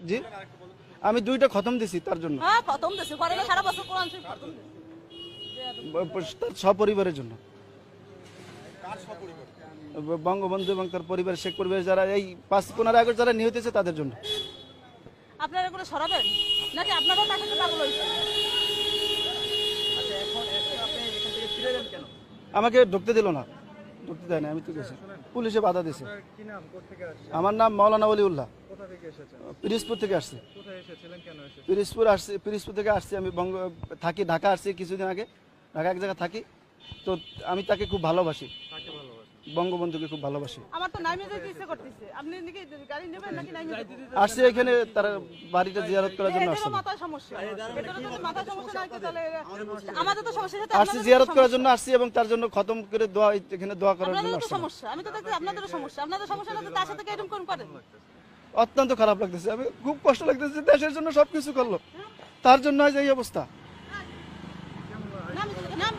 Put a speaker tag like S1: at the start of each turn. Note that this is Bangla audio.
S1: জি আমি 2টা খতম দিছি তার জন্য,
S2: হ্যাঁ খতম দেশে করে না সারা বছর কোরআন শরীফ খতম দেশে।
S1: তার সপরিবারের জন্য, বঙ্গবন্ধু এবং তার পরিবার, শেখ পরিবার যারা এই 5-15 আগস্ট যারা নিহত হয়েছে তাদের জন্য।
S2: আপনারা এগুলো সরাবেন নাকি আপনারাও তার সাথে পাগল হয়েছে?
S1: আমাকে ঢুকতে দিল না, ঢুকতে দেয় না, আমি তো গেছি, পুলিশে বাধা দিয়েছে।
S3: কি নাম, কোত্থেকে আসছেন,
S1: আমার নাম মাওলানা ওলিউল্লাহ,
S3: কোথা থেকে এসেছেন,
S1: পিরিজপুর থেকে আসছি।
S3: কোথায় এসেছিলেন, কেন এসেছেন?
S1: পিরিজপুর থেকে আসছি, আমি থাকি ঢাকা, আসছি কিছুদিন আগে, ঢাকা এক জায়গায় থাকি। তো আমি তাকে খুব ভালোবাসি,
S3: কাকে ভালোবাসেন?
S1: বঙ্গবন্ধুকে খুব ভালোবাসি।
S2: আমার তো নাইমে যেতে ইচ্ছে করতেছে, আপনি নাকি গাড়ি নেবেন নাকি নাইমে যাবেন?
S1: আসছি এখানে তার বাড়িটা জিয়ারত করার জন্য আসছি,
S2: এদেরও মাথায় সমস্যা, এদেরও যদি মাথায় সমস্যা না থাকে তাহলে আমাদের তো সমস্যা সাথে
S1: আসছি জিয়ারত করার জন্য আসছি, এবং তার জন্য খতম করে দোয়া, এখানে দোয়া করার জন্য
S2: আপনাদেরও তো
S1: আসছি।
S2: সমস্যা, আমি তো দেখছি আপনাদেরও সমস্যা, আপনাদের সমস্যা না তো তার সাথে এরকম কোন পারেন?
S1: অত্যন্ত খারাপ লাগতেছে, আমি খুব কষ্ট লাগতেছে, দেশের জন্য সবকিছু করলো, তার জন্য আজ এই অবস্থা।
S2: নাম নাম